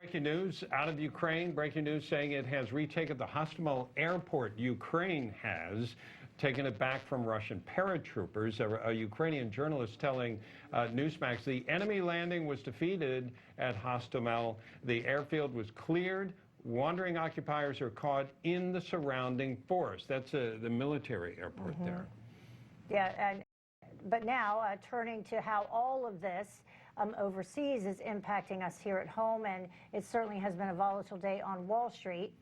Breaking news out of Ukraine. Breaking news saying it has retaken the Hostomel airport. Ukraine has taken it back from Russian paratroopers. A Ukrainian journalist telling Newsmax the enemy landing was defeated at Hostomel. The airfield was cleared. Wandering occupiers are caught in the surrounding forest. That's the military airport there. Yeah, but now turning to how all of this overseas is impacting us here at home, and it certainly has been a volatile day on Wall Street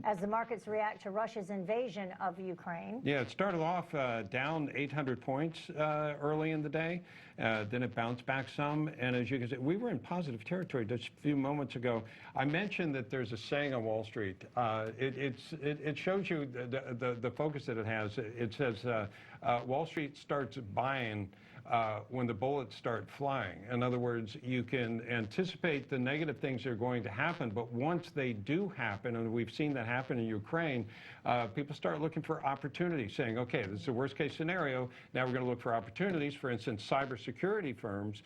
as the markets react to Russia's invasion of Ukraine. Yeah, it started off down 800 points early in the day. Then it bounced back some. And as you can see, we were in positive territory just a few moments ago. I mentioned that there's a saying on Wall Street. It shows you the focus that it has. It says Wall Street starts buying when the bullets start flying. In other words, you can anticipate the negative things that are going to happen, but once they do happen, and we've seen that happen in Ukraine, people start looking for opportunities, saying, okay, this is the worst case scenario. Now we're going to look for opportunities. For instance, cybersecurity firms,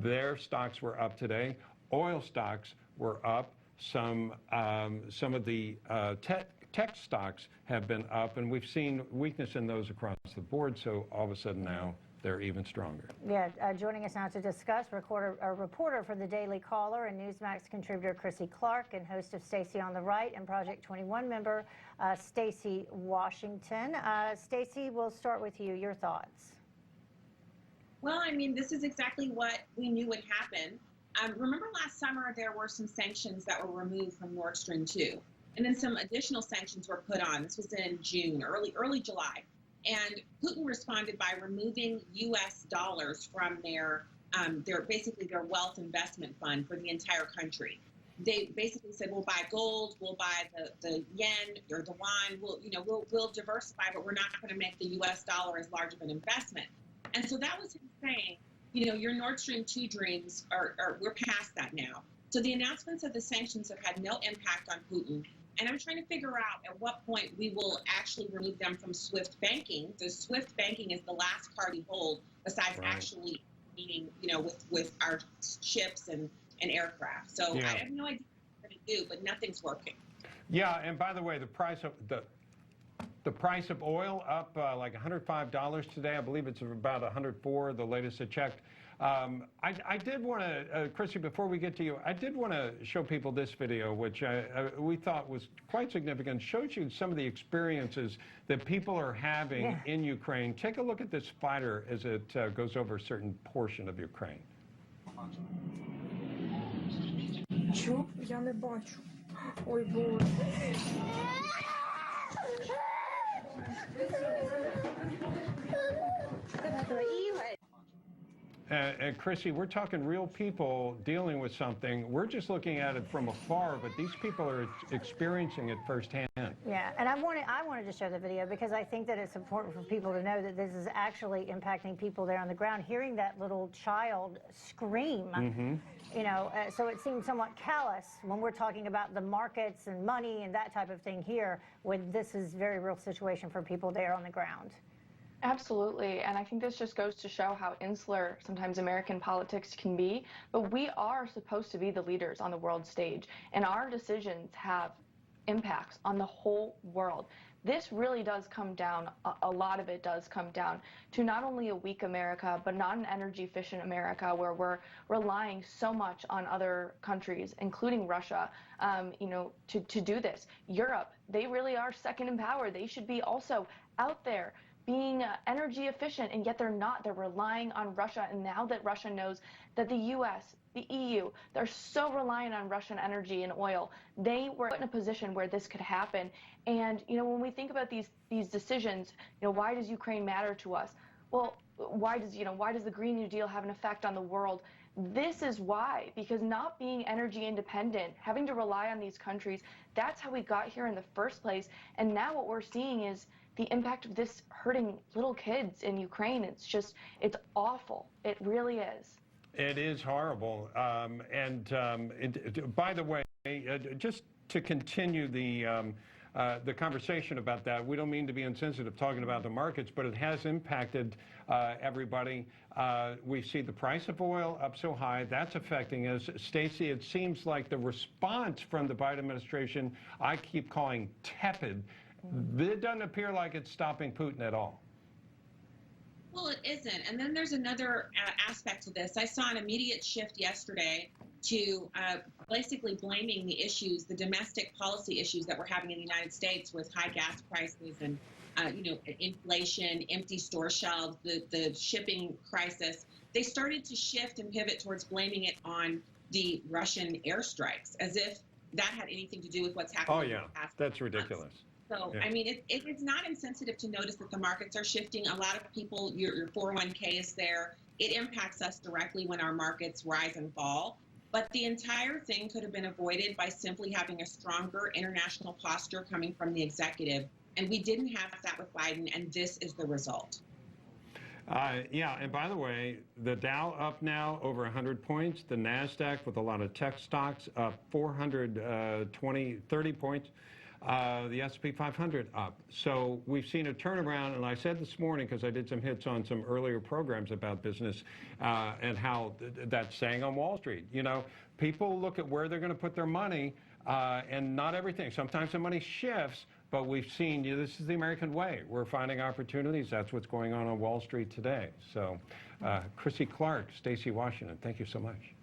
their stocks were up today. Oil stocks were up. Some of the tech stocks have been up, and we've seen weakness in those across the board. So all of a sudden now, they're even stronger. Yeah, joining us now to discuss, a reporter for the Daily Caller and Newsmax contributor Chrissy Clark, and host of Stacey on the Right and Project 21 member Stacey Washington. Stacey, we'll start with you. Your thoughts? Well, I mean, this is exactly what we knew would happen. Remember last summer there were some sanctions that were removed from Nord Stream 2, and then some additional sanctions were put on. This was in June, early July. And Putin responded by removing U.S. dollars from their basically their wealth investment fund for the entire country. They basically said, we'll buy gold, we'll buy the yen or the yuan, we'll diversify, but we're not going to make the U.S. dollar as large of an investment. And so that was him saying, your Nord Stream 2 dreams we're past that now. So the announcements of the sanctions have had no impact on Putin. And I'm trying to figure out at what point we will actually remove them from SWIFT banking. The SWIFT banking is the last card we hold, besides actually meeting, with our ships and aircraft. So yeah. I have no idea what to do, but nothing's working. Yeah, and by the way, the price of oil up like $105 today. I believe it's about $104, the latest I checked. I did want to, Chrissy, before we get to you, I did want to show people this video, which we thought was quite significant. Shows you some of the experiences that people are having in Ukraine. Take a look at this fighter as it goes over a certain portion of Ukraine. Що? Я не бачу. Ой, Боже. And Chrissy, we're talking real people dealing with something. We're just looking at it from afar, but these people are experiencing it firsthand. Yeah, and I wanted to show the video because I think that it's important for people to know that this is actually impacting people there on the ground. Hearing that little child scream, so it seems somewhat callous when we're talking about the markets and money and that type of thing here, when this is a very real situation for people there on the ground. Absolutely, and I think this just goes to show how insular sometimes American politics can be, but we are supposed to be the leaders on the world stage, and our decisions have impacts on the whole world. This really does come down, a lot of it does come down to not only a weak America, but not an energy-efficient America where we're relying so much on other countries, including Russia, to do this. Europe, they really are second in power. They should be also out there being energy efficient, and yet they're not. They're relying on Russia, and now that Russia knows that the U.S., the EU, they're so reliant on Russian energy and oil, they were in a position where this could happen. And when we think about these decisions, why does Ukraine matter to us? Well, why does the Green New Deal have an effect on the world? This is why, because not being energy independent, having to rely on these countries, that's how we got here in the first place. And now what we're seeing is the impact of this hurting little kids in Ukraine. It's awful. It really is. It is horrible. By the way, just to continue the the conversation about that. We don't mean to be insensitive talking about the markets, but it has impacted everybody. We see the price of oil up so high. That's affecting us. Stacey, it seems like the response from the Biden administration, I keep calling tepid. It doesn't appear like it's stopping Putin at all. Well, it isn't. And then there's another aspect to this. I saw an immediate shift yesterday to basically blaming the issues, the domestic policy issues that we're having in the United States with high gas prices and inflation, empty store shelves, the shipping crisis. They started to shift and pivot towards blaming it on the Russian airstrikes, as if that had anything to do with what's happening. Oh, yeah, that's ridiculous. So, yeah. I mean, it's not insensitive to notice that the markets are shifting. A lot of people, your 401k is there. It impacts us directly when our markets rise and fall. But the entire thing could have been avoided by simply having a stronger international posture coming from the executive. And we didn't have that with Biden, and this is the result. Yeah, and by the way, the Dow up now over 100 points. The NASDAQ with a lot of tech stocks up 30 points. The S&P 500 up. So we've seen a turnaround, and I said this morning, because I did some hits on some earlier programs about business and how that's saying on Wall Street. You know, people look at where they're going to put their money and not everything. Sometimes the money shifts, but we've seen, this is the American way. We're finding opportunities. That's what's going on Wall Street today. So Chrissy Clark, Stacey Washington, thank you so much.